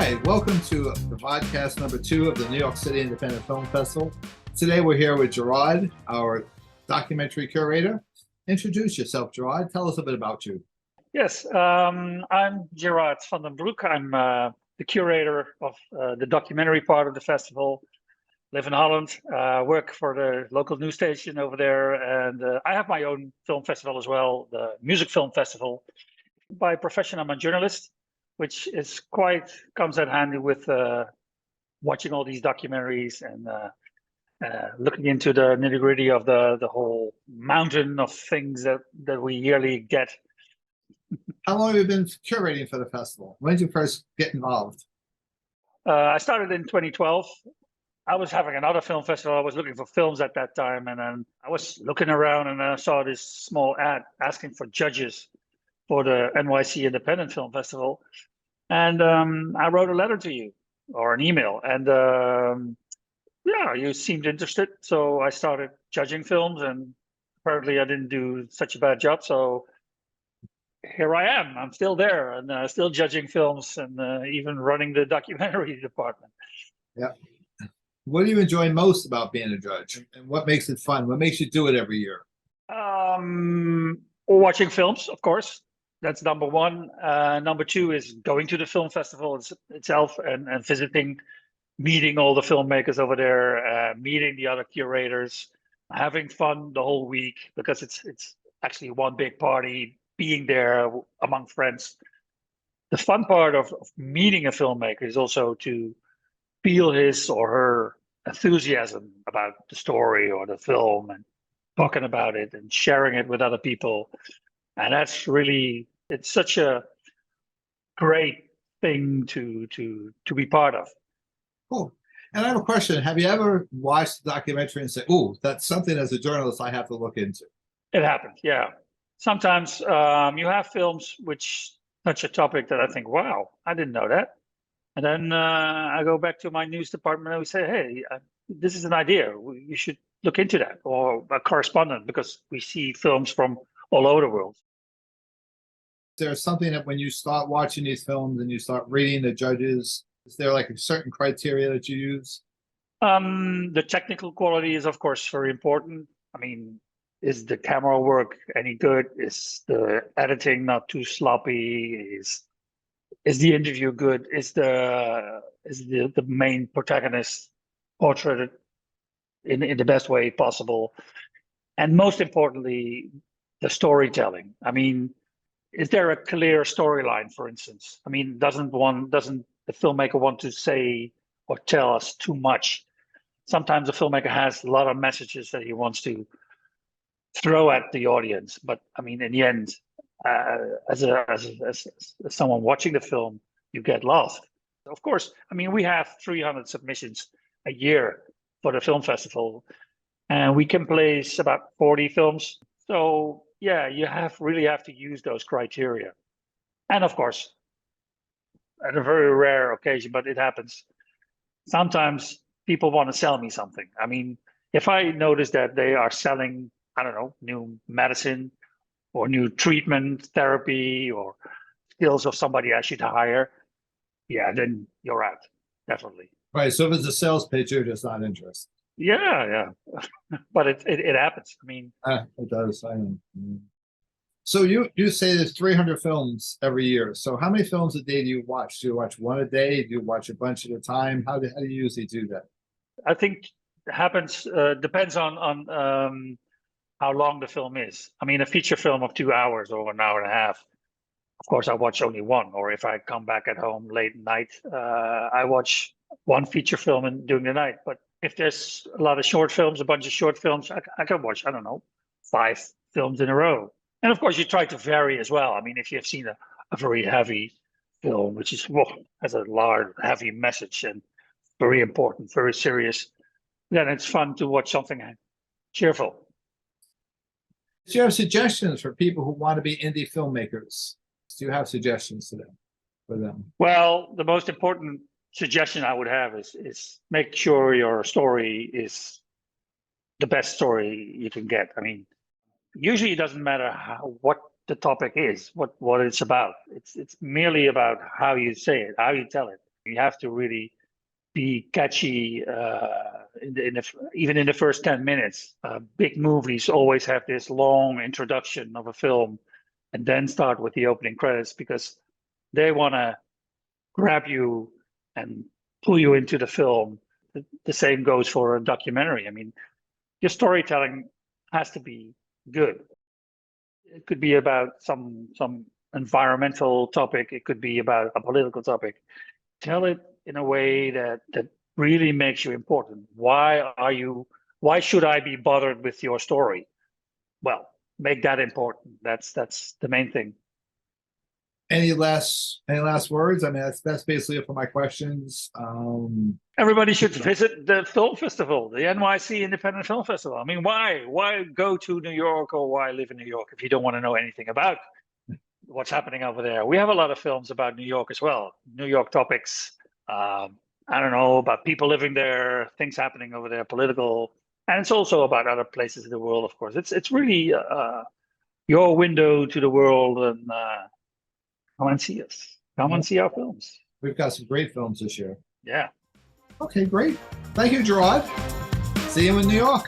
right, welcome to the podcast number 2 of the New York City Independent Film Festival. Today we're here with Gerard, our documentary curator. Introduce yourself, Gerard. Tell us a bit about you. Yes, I'm Gerard van Broek. I'm the curator of the documentary part of the festival. Live in Holland, work for the local news station over there, and I have my own film festival as well, the Music Film Festival. By profession, I'm a journalist, which is comes in handy with watching all these documentaries and looking into the nitty-gritty of the whole mountain of things that we yearly get. How long have you been curating for the festival? When did you first get involved? I started in 2012. I was having another film festival. I was looking for films at that time, and then I was looking around and I saw this small ad asking for judges for the NYC Independent Film Festival. And I wrote a letter to you or an email, and yeah, you seemed interested. So I started judging films, and apparently I didn't do such a bad job. So here I am. I'm still there and still judging films and even running the documentary department. Yeah. What do you enjoy most about being a judge, and what makes it fun? What makes you do it every year? Watching films, of course. That's number one. Number two is going to the film festival itself and visiting, meeting all the filmmakers over there, meeting the other curators, having fun the whole week, because it's actually one big party, being there among friends. The fun part of meeting a filmmaker is also to feel his or her enthusiasm about the story or the film and talking about it and sharing it with other people. And that's really, it's such a great thing to be part of. Cool. And I have a question. Have you ever watched the documentary and say, "Oh, that's something as a journalist I have to look into"? It happens, yeah. Sometimes you have films which touch a topic that I think, wow, I didn't know that. And then I go back to my news department and we say, hey, this is an idea. You should look into that, or a correspondent, because we see films from all over the world. Is there something that when you start watching these films and you start reading the judges, is there like a certain criteria that you use? The technical quality is, of course, very important. I mean, is the camera work any good? Is the editing not too sloppy? Is the interview good? Is the main protagonist portrayed in the best way possible? And most importantly, the storytelling. I mean, is there a clear storyline, for instance? I mean, doesn't the filmmaker want to say or tell us too much? Sometimes the filmmaker has a lot of messages that he wants to throw at the audience, but I mean, in the end, as someone watching the film, you get lost. Of course, I mean, we have 300 submissions a year for the film festival, and we can place about 40 films. So yeah, you really have to use those criteria. And of course, at a very rare occasion, but it happens, sometimes people want to sell me something. I mean, if I notice that they are selling, I don't know, new medicine or new treatment, therapy, or skills of somebody I should hire, yeah, then you're out, definitely. Right. So if it's a sales pitch, you're just not interested. Yeah. But it happens. I mean, it does. I mean, so you say there's 300 films every year. So how many films a day do you watch? Do you watch one a day? Do you watch a bunch at a time? How do you usually do that? I think it happens, depends on how long the film is. I mean, a feature film of 2 hours or an hour and a half, of course, I watch only one. Or if I come back at home late at night, I watch one feature film during the night. But if there's a lot of short films, a bunch of short films, I can watch, I don't know, 5 films in a row. And of course, you try to vary as well. I mean, if you've seen a very heavy film, which has a large, heavy message and very important, very serious, then it's fun to watch something cheerful. Do you have suggestions for people who want to be indie filmmakers? Do you have suggestions for them? Well, the most important suggestion I would have is make sure your story is the best story you can get. I mean, usually it doesn't matter what the topic is, what it's about. It's merely about how you say it, how you tell it. You have to really be catchy even in the first 10 minutes. Big movies always have this long introduction of a film and then start with the opening credits because they want to grab you and pull you into the film. The same goes for a documentary. I mean, your storytelling has to be good. It could be about some environmental topic. It could be about a political topic. Tell it in a way that really makes you important. Why should I be bothered with your story? Well, make that important. That's the main thing. Any last words? I mean, that's basically it for my questions. Everybody should visit the film festival, the NYC Independent Film Festival. I mean, why go to New York or why live in New York if you don't want to know anything about what's happening over there? We have a lot of films about New York as well. New York topics. I don't know, about people living there, things happening over there, political, and it's also about other places in the world. Of course, it's really your window to the world, and come and see us. Come and see our films. We've got some great films this year. Yeah. Okay, great. Thank you, Gerard. See you in New York.